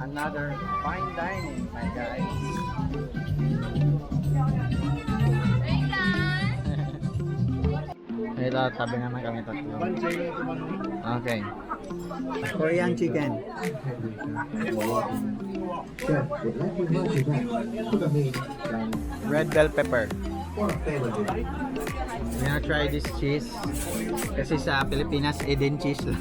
Another fine dining, my guys. Ito, tabi naman kami tatlo. Okay. Korean chicken. Red bell pepper. I'm gonna try this cheese. Kasi sa Pilipinas, Eden cheese lang.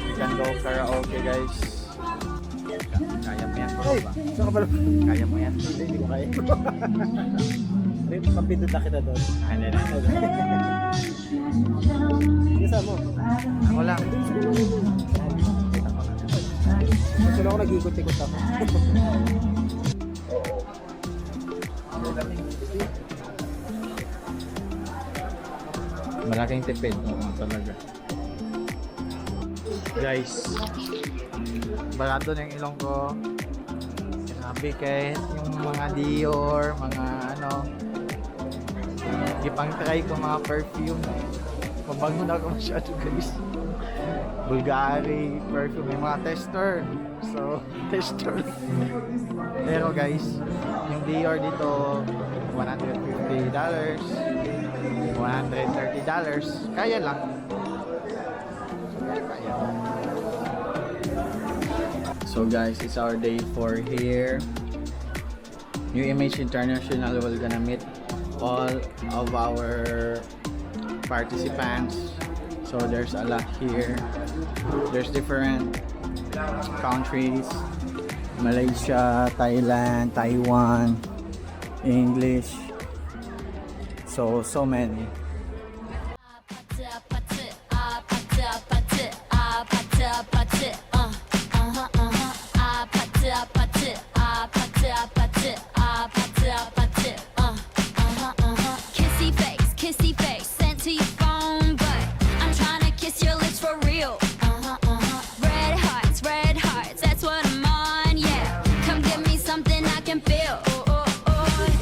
We can go karaoke, guys. Kaya mo yan. Hey, saan ka pala? Kaya mo yan. Hindi ko kaya. Kapindot na kita doon. Ano na? Isa mo. Ako lang. Gusto ako nag-ikot-ikot ako. Malaking tipid. Oo, talaga. Guys, barado na yung ilong ko. Sinabi kahit yung mga Dior, mga ano, ipang try ko mga perfume. Mabango na ako masyado, guys. Bulgari perfume, may mga tester. So, tester. Pero guys, yung Dior dito, $150, $130. Kaya lang. So guys, it's our day 4 here. New Image International will gonna meet all of our participants. So there's a lot here. There's different countries: Malaysia, Thailand, Taiwan, English. So many. Kissy face, sent to your phone, but I'm trying to kiss your lips for real. Red hearts, that's what I'm on, yeah. Come give me something I can feel.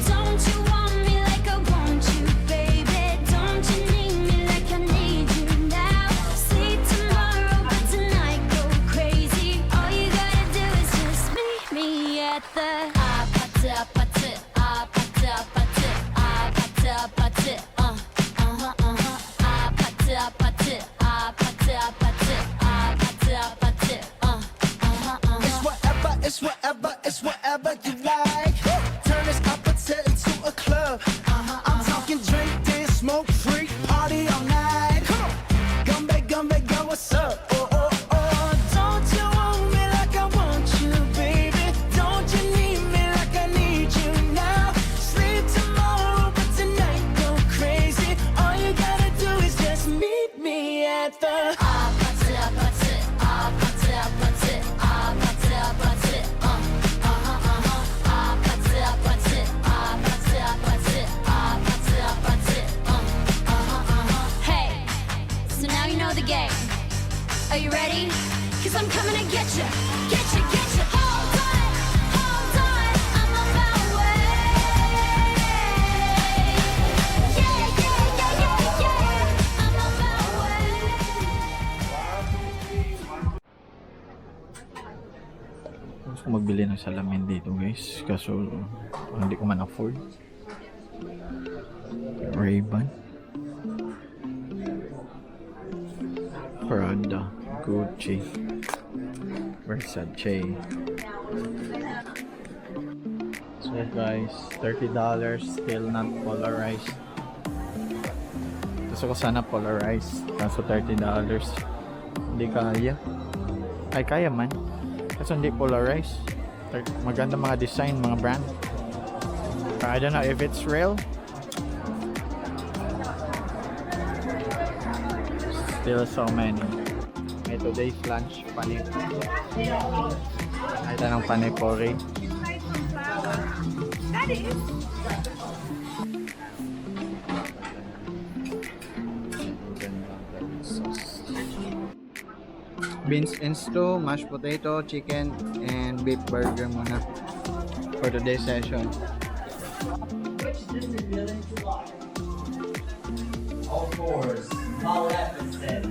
Don't you want me like I want you, baby? Don't you need me like I need you now? Sleep tomorrow, but tonight go crazy. All you gotta do is just meet me at the It's whatever you like. Turn this opposite into a club. I'm talking drink, dance, smoke, freak, party all night. Come back, girl, what's up? Don't you want me like I want you, baby? Don't you need me like I need you now? Sleep tomorrow, but tonight go crazy. All you gotta do is just meet me at the Are you ready? Cause I'm coming to get you. Get you. Hold on, I'm on my way. Yeah. I'm on my way. Gusto ko magbili ng salamin dito, guys. Kaso hindi ko man afford. Ray-Ban, Prada, Gucci, Versace. So guys, $30, still not polarized. Gusto ko sana polarized, kaso $30 hindi kaya. Ay, kaya man, kaso hindi polarized. Maganda mga design, mga brand. I don't know if it's real. Still so many. May today's lunch, panipuri. Ito ng panipuri. beans and stew, mashed potato, chicken, and beef burger muna for today's session. All fours. Follow that instead.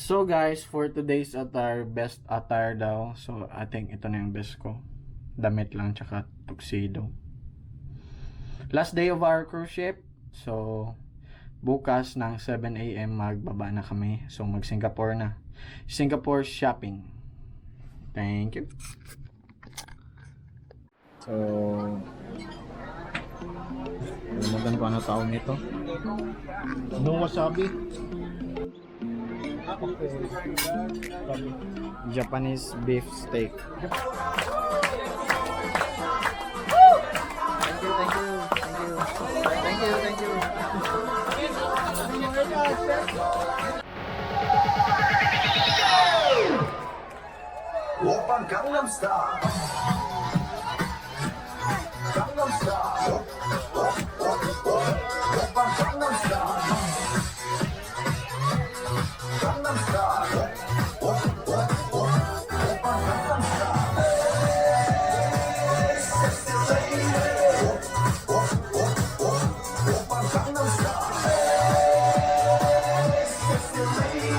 So guys, for today's attire, best attire daw. So I think ito na yung best ko. Damit lang tsaka tuxedo. Last day of our cruise ship. So bukas ng 7 AM magbaba na kami. So mag Singapore na. Singapore shopping. Thank you. So lumagan ko ano tao nito. No wasabi. Japanese beef steak. Thank you. Oppa Gangnam Style. Gangnam Style. Oppa Gangnam Style. Gangnam Style. Oppa Gangnam Style. Sexy lady. Oppa Gangnam Style. Sexy lady.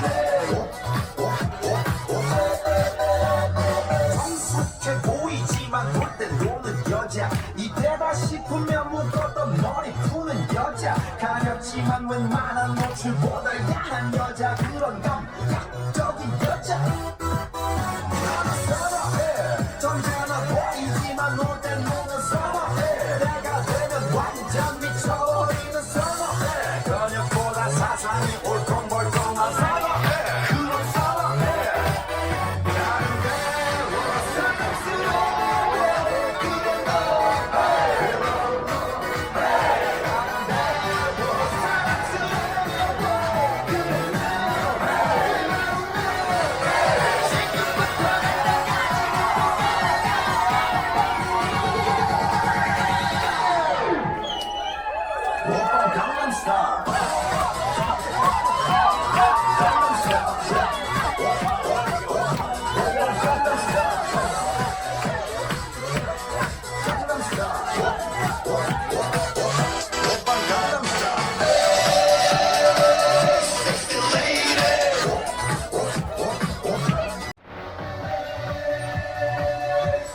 성숙해 보이지만 볼 때 노는 여자 이때다 싶으면 묶었던 머리 푸는 여자 가렸지만 웬만한 노출보다 야한 여자 그런 감각적인 여자 나는 선호해 점잖아 보이지만 놀 때 노는 선호해 내가 되면 완전 미쳐버리는 선호해 근육보다 사상이 올컹멀컹한 선호해 그런 선호해 Oppa Gangnam Style. Gangnam Style. Gangnam Style. Gangnam Style. Oppa Gangnam Style. Sexy lady.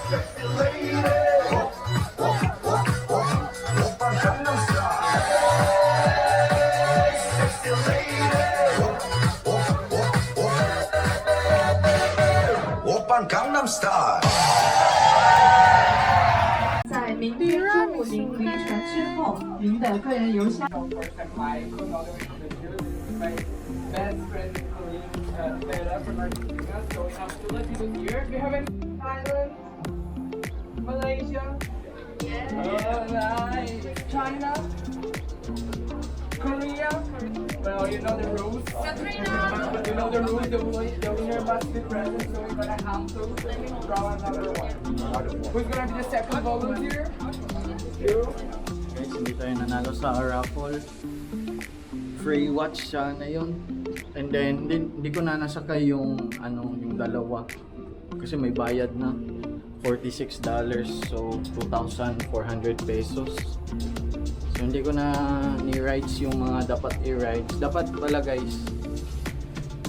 Sexy lady. Oppa Gangnam Style. Sexy lady. Oppa Gangnam Style. 在明天中午您回程之后，您的个人邮箱。 best friend and colleague, Bella from Argentina. So we have two Latinos here. Do you have any Thailand, Malaysia. Oh, nice. China, Korea. Well, you know the rules. You know the rules. The winner must be present, so we're gonna have to draw another one. Who's gonna be the second volunteer? You. Guys, hindi tayo nanalo sa raffle. Free watch sana yun. And then, hindi ko na nasakay yung dalawa. Kasi may bayad na. $46. So, 2,400 pesos. So, hindi ko na ni-rides yung mga dapat i-rides. Dapat pala guys,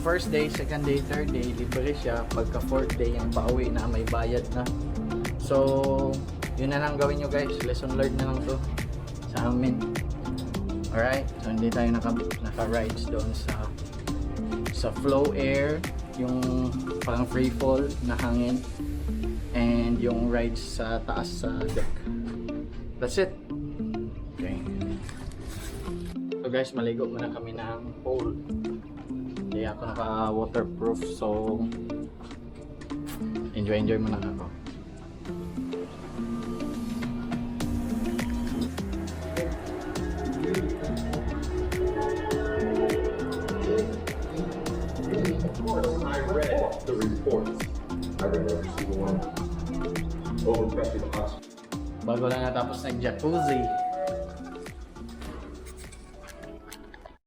first day, second day, third day, libre siya. Pagka fourth day, yung pauwi na may bayad na. So, yun na lang gawin nyo guys. Lesson learned na lang to sa amin. Alright? So, hindi tayo naka-rides doon sa flow air, yung parang free fall na hangin, and yung rides sa taas sa deck. That's it. Okay. So guys, maligo muna kami ng pool. Hindi ako naka-waterproof, so enjoy muna ako. I read the reports. I read every single one. Over especially the hospital. Bago lang natapos ng jacuzzi.